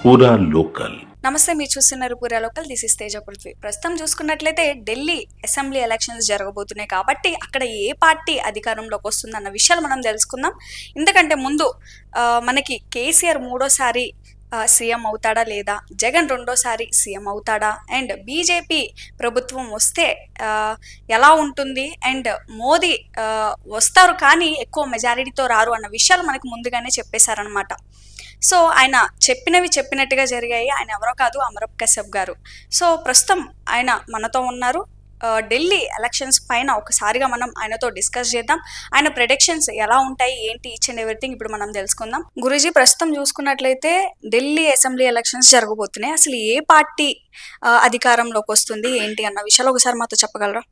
పూరా లోకల్. నమస్తే, మీరు చూస్తున్నారు పూరా local. This is Teja Prithvi. ప్రస్తుతం చూసుకున్నట్లయితే ఢిల్లీ అసెంబ్లీ ఎలక్షన్స్ జరగబోతున్నాయి కాబట్టి అక్కడ ఏ పార్టీ అధికారంలోకి వస్తుందన్న విషయాలు మనం తెలుసుకుందాం. ఎందుకంటే ముందు మనకి కేసీఆర్ మూడోసారి సీఎం అవుతాడా లేదా, జగన్ రెండోసారి సీఎం అవుతాడా, అండ్ బీజేపీ ప్రభుత్వం వస్తే ఎలా ఉంటుంది, అండ్ మోదీ వస్తారు కానీ ఎక్కువ మెజారిటీతో రారు అన్న విషయాలు మనకు ముందుగానే చెప్పేశారనమాట. సో ఆయన చెప్పినవి చెప్పినట్టుగా జరిగాయి. ఆయన ఎవరో కాదు, అమరప్ కశ్యప్ గారు. సో ప్రస్తుతం ఆయన మనతో ఉన్నారు. ఢిల్లీ ఎలక్షన్స్ పైన ఒకసారిగా మనం ఆయనతో డిస్కస్ చేద్దాం. ఆయన ప్రెడిక్షన్స్ ఎలా ఉంటాయి, ఏంటి, ఈచ్ అండ్ ఎవ్రీథింగ్ ఇప్పుడు మనం తెలుసుకుందాం. గురూజీ, ప్రస్తుతం చూసుకున్నట్లయితే ఢిల్లీ అసెంబ్లీ ఎలక్షన్స్ జరగబోతున్నాయి. అసలు ఏ పార్టీ అధికారంలోకి వస్తుంది, ఏంటి అన్న విషయాలు ఒకసారి మాతో చెప్పగలరా?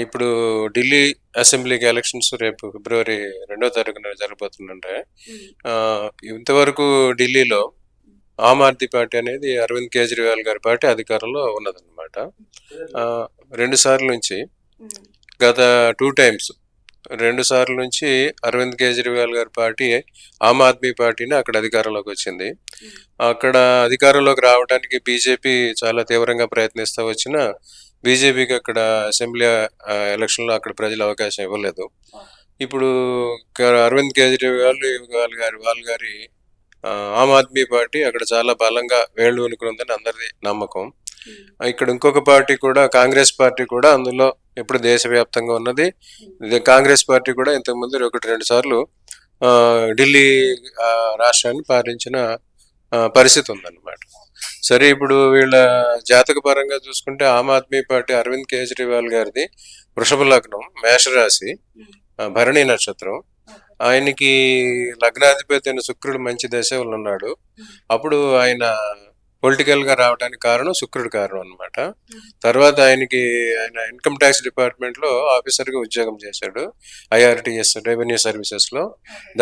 ఇప్పుడు ఢిల్లీ అసెంబ్లీకి ఎలక్షన్స్ రేపు ఫిబ్రవరి 2వ తారీఖున జరగబోతుందంటే ఇంతవరకు ఢిల్లీలో ఆమ్ ఆద్మీ పార్టీ అనేది అరవింద్ కేజ్రీవాల్ గారి పార్టీ అధికారంలో ఉన్నదన్నమాట. 2 సార్లు నుంచి గత 2 టైమ్స్ 2 సార్లు నుంచి అరవింద్ కేజ్రీవాల్ గారి పార్టీ ఆమ్ ఆద్మీ పార్టీని అక్కడ అధికారంలోకి వచ్చింది. అక్కడ అధికారంలోకి రావడానికి బీజేపీ చాలా తీవ్రంగా ప్రయత్నిస్తూ వచ్చిన బీజేపీకి అక్కడ అసెంబ్లీ ఎలక్షన్లో అక్కడ ప్రజలు అవకాశం ఇవ్వలేదు. ఇప్పుడు అరవింద్ కేజ్రీవాల్ వాళ్ళ గారి ఆమ్ ఆద్మీ పార్టీ అక్కడ చాలా బలంగా వేళ్ళు ఉనుకుందని అందరిది నమ్మకం. ఇక్కడ ఇంకొక పార్టీ కూడా, కాంగ్రెస్ పార్టీ కూడా అందులో ఇప్పుడు దేశవ్యాప్తంగా ఉన్నది. కాంగ్రెస్ పార్టీ కూడా ఇంతకుముందు 1-2 సార్లు ఢిల్లీ రాష్ట్రాన్ని పాలించిన పరిస్థితి ఉందన్నమాట. సరే, ఇప్పుడు వీళ్ళ జాతక పరంగా చూసుకుంటే ఆమ్ ఆద్మీ పార్టీ అరవింద్ కేజ్రీవాల్ గారిది వృషభ లగ్నం, మేషరాశి, భరణి నక్షత్రం. ఆయనకి లగ్నాధిపతి అయిన శుక్రుడు మంచి దశలో ఉన్నాడు. అప్పుడు ఆయన పొలిటికల్ గా రావడానికి కారణం శుక్రుడు కారణం అనమాట. తర్వాత ఆయన ఇన్కమ్ ట్యాక్స్ డిపార్ట్మెంట్ లో ఆఫీసర్ గా ఉద్యోగం చేశాడు, IRTS రెవెన్యూ సర్వీసెస్ లో.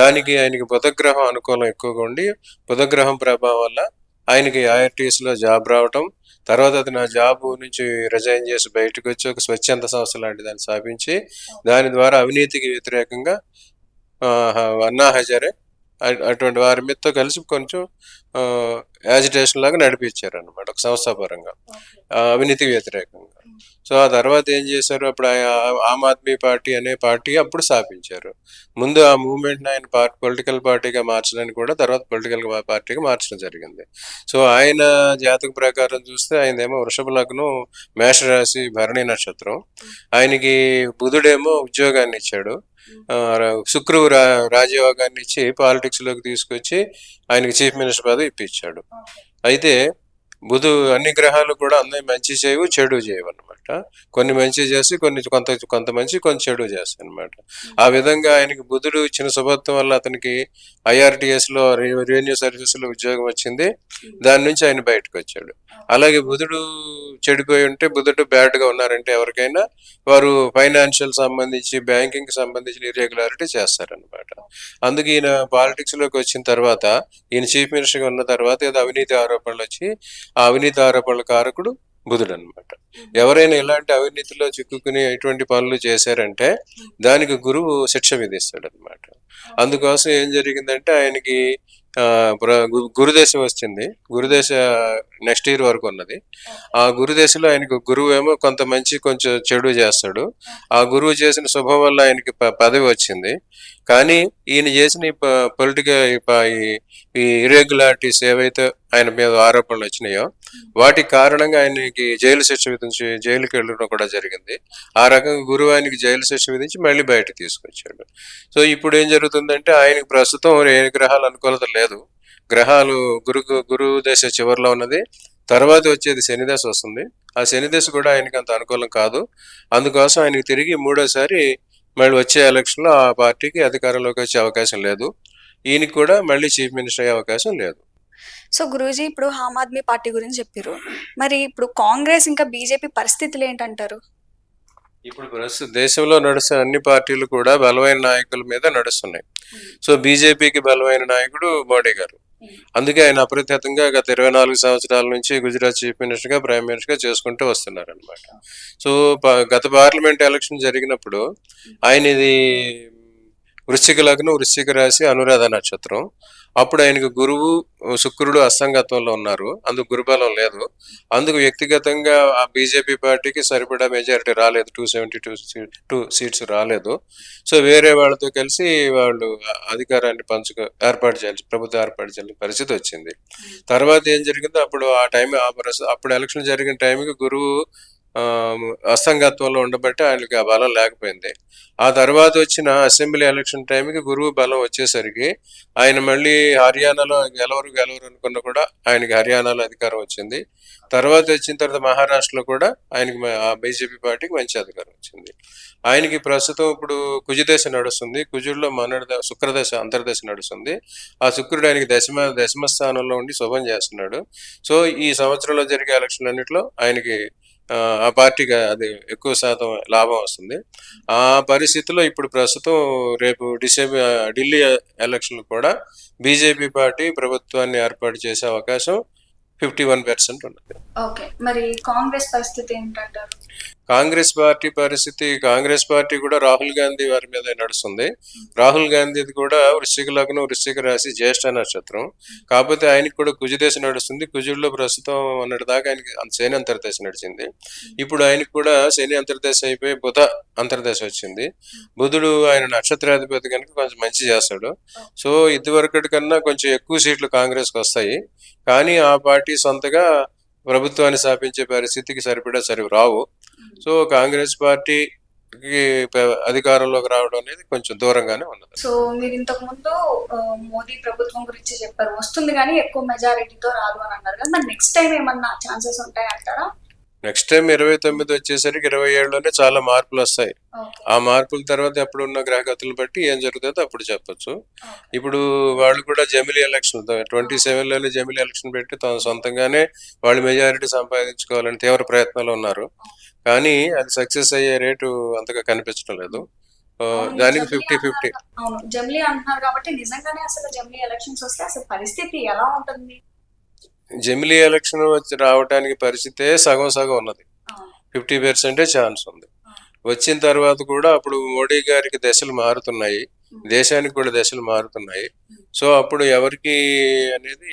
దానికి ఆయనకి బుధగ్రహం అనుకూలం ఎక్కువగా ఉండి, బుధగ్రహం ప్రభావం వల్ల ఆయనకి IRTS లో జాబ్ రావటం, తర్వాత అతను ఆ జాబ్ నుంచి రిజైన్ చేసి బయటకు వచ్చి ఒక స్వచ్ఛంద సంస్థ లాంటి దాన్ని స్థాపించి దాని ద్వారా అవినీతికి వ్యతిరేకంగా అన్నా హజారే అటువంటి వారి మీదతో కలిసి కొంచెం యాజిటేషన్ లాగా నడిపించారు అనమాట, ఒక సంస్థాపరంగా అవినీతికి వ్యతిరేకంగా. సో ఆ తర్వాత ఏం చేశారు, అప్పుడు ఆమ్ ఆద్మీ పార్టీ అనే పార్టీ అప్పుడు స్థాపించారు. ముందు ఆ మూవ్మెంట్ని ఆయన పొలిటికల్ పార్టీగా మార్చడానికి కూడా తర్వాత పొలిటికల్ పార్టీగా మార్చడం జరిగింది. సో ఆయన జాతక ప్రకారం చూస్తే ఆయనదేమో వృషభ లగ్నం, మేషరాశి, భరణి నక్షత్రం. ఆయనకి బుధుడేమో ఉద్యోగాన్ని ఇచ్చాడు, శుక్రువు రాజయోగాన్ని ఇచ్చి పాలిటిక్స్ లోకి తీసుకొచ్చి ఆయనకి చీఫ్ మినిస్టర్ పదవి ఇప్పించాడు. అయితే అన్ని గ్రహాలు కూడా అందరి మంచి చేయవు, చెడు చేయవు అనమాట. కొన్ని మంచి చేసి కొంత మంచి, కొంత చెడు చేస్తాయి అనమాట. ఆ విధంగా ఆయనకి బుధుడు ఇచ్చిన శుభత్వం వల్ల అతనికి IRTS లో రెవెన్యూ సర్వీసెస్ లో ఉద్యోగం వచ్చింది. దాని నుంచి ఆయన బయటకు వచ్చాడు. అలాగే బుధుడు చెడిపోయి ఉంటే, బుధుడు బ్యాడ్ గా ఉన్నారంటే ఎవరికైనా వారు ఫైనాన్షియల్ సంబంధించి, బ్యాంకింగ్ సంబంధించిన ఇర్రెగ్యులారిటీ చేస్తారనమాట. అందుకే ఈయన పాలిటిక్స్ లోకి వచ్చిన తర్వాత, ఈయన చీఫ్ మినిస్టర్ గా ఉన్న తర్వాత ఏదో అవినీతి ఆరోపణలు వచ్చి, ఆ అవినీతి ఆరోపణల కారకుడు బుధుడు అనమాట. ఎవరైనా ఇలాంటి అవినీతిలో చిక్కుకుని ఎటువంటి పనులు చేశారంటే దానికి గురువు శిక్ష విధిస్తాడు అనమాట. అందుకోసం ఏం జరిగిందంటే ఆయనకి గురుదశ వచ్చింది. గురుదశ నెక్స్ట్ ఇయర్ వరకు ఉన్నది. ఆ గురుదశలో ఆయనకు గురువు ఏమో కొంత మంచి కొంచెం చెడు చేస్తాడు. ఆ గురువు చేసిన శుభం వల్ల ఆయనకి పదవి వచ్చింది. కానీ ఈయన చేసిన ఈ ఇర్రెగ్యులారిటీస్ ఏవైతే ఆయన మీద ఆరోపణలు వచ్చినాయో వాటికి కారణంగా ఆయనకి జైలు శిక్ష విధించి జైలుకి వెళ్ళడం కూడా జరిగింది. ఆ రకంగా గురువు ఆయనకి జైలు శిక్ష విధించి మళ్ళీ బయటకు తీసుకొచ్చాడు. సో ఇప్పుడు ఏం జరుగుతుందంటే ఆయనకి ప్రస్తుతం ఏ గ్రహాల అనుకూలత లేదు. గ్రహాలు గురు దశ చివరిలో ఉన్నది. తర్వాత వచ్చేది శనిదశ వస్తుంది. ఆ శనిదశ కూడా ఆయనకి అంత అనుకూలం కాదు. అందుకోసం ఆయనకి తిరిగి మూడోసారి మళ్ళీ వచ్చే ఎలక్షన్లో ఆ పార్టీకి అధికారంలోకి వచ్చే అవకాశం లేదు. ఈయనకి కూడా మళ్ళీ చీఫ్ మినిస్టర్ అయ్యే అవకాశం లేదు. సో గురూజీ, ఇప్పుడు ఆమ్ ఆద్మీ పార్టీ గురించి చెప్పారు. మరి ఇప్పుడు కాంగ్రెస్ ఇంకా బీజేపీ పరిస్థితులు ఏంటంటారు? ఇప్పుడు ప్రస్తుతం దేశంలో నడుస్తున్న అన్ని పార్టీలు కూడా బలమైన నాయకుల మీద నడుస్తున్నాయి. సో బీజేపీకి బలమైన నాయకుడు మోడీ గారు. అందుకే ఆయన అప్రతిహతంగా గత 24 సంవత్సరాల నుంచి గుజరాత్ చీఫ్ మినిస్టర్ గా, ప్రైమ్ మినిస్టర్ గా చేసుకుంటూ వస్తున్నారు అనమాట. సో గత పార్లమెంట్ ఎలక్షన్ జరిగినప్పుడు ఆయన ఇది వృశ్చిక లగ్నం, వృశ్చిక రాశి, అనురాధ నక్షత్రం. అప్పుడు ఆయనకు గురువు, శుక్రుడు అస్తంగత్వంలో ఉన్నారు. అందుకు గురుబలం లేదు. అందుకు వ్యక్తిగతంగా ఆ బీజేపీ పార్టీకి సరిపడా మెజారిటీ రాలేదు. 272 సీట్స్ రాలేదు. సో వేరే వాళ్ళతో కలిసి వాళ్ళు అధికారాన్ని ఏర్పాటు చేయాలి, ప్రభుత్వం ఏర్పాటు చేయాల్సిన పరిస్థితి వచ్చింది. తర్వాత ఏం జరిగిందో అప్పుడు ఆ టైం అప్పుడు ఎలక్షన్ జరిగిన టైంకి గురువు అస్తంగత్వంలో ఉండబట్టి ఆయనకి ఆ బలం లేకపోయింది. ఆ తర్వాత వచ్చిన అసెంబ్లీ ఎలక్షన్ టైంకి గురువు బలం వచ్చేసరికి ఆయన మళ్ళీ హర్యానాలో గెలవరు అనుకున్నా కూడా ఆయనకి హర్యానాలో అధికారం వచ్చింది. తర్వాత వచ్చిన తర్వాత మహారాష్ట్రలో కూడా ఆయనకి ఆ బీజేపీ పార్టీకి మంచి అధికారం వచ్చింది. ఆయనకి ప్రస్తుతం ఇప్పుడు కుజదశ నడుస్తుంది. కుజుడిలో శుక్రదశ అంతర్దశ నడుస్తుంది. ఆ శుక్రుడు ఆయనకి దశమ స్థానంలో ఉండి శుభం చేస్తున్నాడు. సో ఈ సంవత్సరంలో జరిగే ఎలక్షన్ అన్నింటిలో ఆయనకి ఆ పార్టీకి అది ఎక్కువ శాతం లాభం వస్తుంది. ఆ పరిస్థితిలో ఇప్పుడు ప్రస్తుతం రేపు ఢిల్లీ ఎలక్షన్ కూడా బీజేపీ పార్టీ ప్రభుత్వాన్ని ఏర్పాటు చేసే అవకాశం 51% ఉన్నది. ఓకే, మరి కాంగ్రెస్ పరిస్థితి ఏంటంటారు? కాంగ్రెస్ పార్టీ కూడా రాహుల్ గాంధీ వారి మీద నడుస్తుంది. రాహుల్ గాంధీది కూడా వృశ్చిక లగ్నం, వృశ్చిక రాశి, జ్యేష్ఠ నక్షత్రం. కాకపోతే ఆయనకి కూడా కుజదశ నడుస్తుంది. కుజుడిలో ప్రస్తుతం అన్నటి దాకా ఆయనకి శని అంతర్దశ నడిచింది. ఇప్పుడు ఆయనకి కూడా శని అంతర్దశ అయిపోయి బుధ అంతర్దశ వచ్చింది. బుధుడు ఆయన నక్షత్రాధిపతి కనుక కొంచెం మంచి చేస్తాడు. సో ఇదివరకటి కన్నా కొంచెం ఎక్కువ సీట్లు కాంగ్రెస్కి వస్తాయి. కానీ ఆ పార్టీ సొంతగా ప్రభుత్వాన్ని స్థాపించే పరిస్థితికి రావు. సో కాంగ్రెస్ పార్టీకి అధికారంలోకి రావడం అనేది కొంచెం దూరంగానే ఉన్నది. సో మీరు ఇంతకు ముందు మోదీ ప్రభుత్వం గురించి చెప్పారు, వస్తుంది కానీ ఎక్కువ మెజారిటీతో రాదు అని అన్నారు కదా, మరి నెక్స్ట్ టైం ఏమన్నా ఛాన్సెస్ ఉంటాయి అంటారా? నెక్స్ట్ టైం 29 వచ్చేసరికి 27లోనే చాలా మార్పులు వస్తాయి. ఆ మార్పుల తర్వాత ఎప్పుడున్న గ్రహగతులు బట్టి ఏం జరుగుతుందో అప్పుడు చెప్పొచ్చు. ఇప్పుడు వాళ్ళు కూడా జమిలీ ఎలక్షన్ 27లోనే జమిలీ ఎలక్షన్ పెట్టి తమ సొంతంగానే వాళ్ళు మెజారిటీ సంపాదించుకోవాలని తీవ్ర ప్రయత్నాలు ఉన్నారు. కానీ అది సక్సెస్ అయ్యే రేటు అంతగా కనిపించడం లేదు. దానికి 50-50. అవును, జమిలీ అంటున్నారు కాబట్టి నిజంగానే అసలు జమిలీ ఎలక్షన్స్ వస్తే అసలు పరిస్థితి ఎలా ఉంటుంది? జమిలీ ఎలక్షన్ రావడానికి పరిస్థితే సగం ఉన్నది. 50% ఛాన్స్ ఉంది. వచ్చిన తర్వాత కూడా అప్పుడు మోడీ గారికి దశలు మారుతున్నాయి, దేశానికి కూడా దశలు మారుతున్నాయి. సో అప్పుడు ఎవరికి అనేది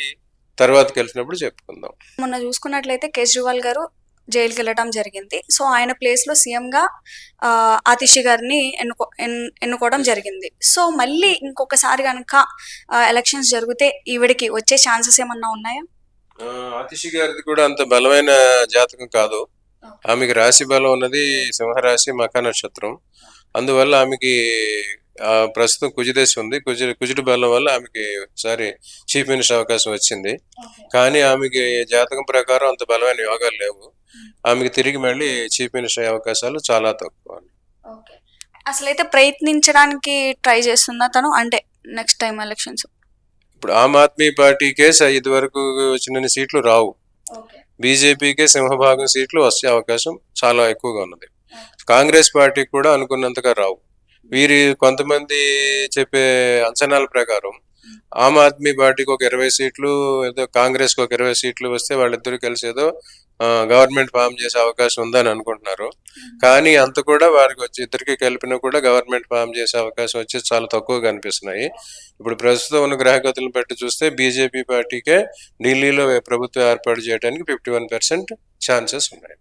తర్వాత కలిసినప్పుడు చెప్పుకుందాం. మొన్న చూసుకున్నట్లయితే కేజ్రీవాల్ గారు జైలుకి వెళ్ళడం జరిగింది. సో ఆయన ప్లేస్ లో సీఎం గా ఆతిషి గారిని ఎన్నుకోవడం జరిగింది. సో మళ్ళీ ఇంకొకసారి కనుక ఎలక్షన్స్ జరిగితే ఈవిడికి వచ్చే ఛాన్సెస్ ఏమన్నా ఉన్నాయా? ఆతిషి గారిది కూడా అంత బలమైన జాతకం కాదు. ఆమెకి రాశి బలం ఉన్నది సింహరాశి, మఖ నక్షత్రం. అందువల్ల ఆమెకి ప్రస్తుతం కుజదశ ఉంది. కుజుడి బలం వల్ల ఆమెకి ఒకసారి చీఫ్ మినిస్టర్ అవకాశం వచ్చింది. కానీ ఆమెకి జాతకం ప్రకారం అంత బలమైన యోగాలు లేవు. ఆమెకి తిరిగి మళ్ళీ చీఫ్ మినిస్టర్ అవకాశాలు చాలా తక్కువ. అసలైతే ప్రయత్నించడానికి ట్రై చేస్తుందా తను, అంటే నెక్స్ట్ టైం ఎలక్షన్స్? ఇప్పుడు ఆమ్ ఆద్మీ పార్టీకే ఇదివరకు వచ్చిన సీట్లు రావు. బీజేపీకే సింహభాగం సీట్లు వచ్చే అవకాశం చాలా ఎక్కువగా ఉన్నది. కాంగ్రెస్ పార్టీకి కూడా అనుకున్నంతగా రావు. వీరి కొంతమంది చెప్పే అంచనాల ప్రకారం ఆమ్ ఆద్మీ పార్టీకి ఒక 20 సీట్లు, ఏదో కాంగ్రెస్కి ఒక 20 సీట్లు వస్తే వాళ్ళిద్దరు కలిసి ఏదో గవర్నమెంట్ ఫామ్ చేసే అవకాశం ఉందని అనుకుంటున్నారు. కానీ అంత కూడా వారికి వచ్చి ఇద్దరికి కలిపినా కూడా గవర్నమెంట్ ఫామ్ చేసే అవకాశం వచ్చేసి చాలా తక్కువగా అనిపిస్తున్నాయి. ఇప్పుడు ప్రస్తుతం ఉన్న గ్రహగతులను బట్టి చూస్తే బీజేపీ పార్టీకే ఢిల్లీలో ప్రభుత్వం ఏర్పాటు చేయడానికి 51% ఛాన్సెస్ ఉన్నాయి.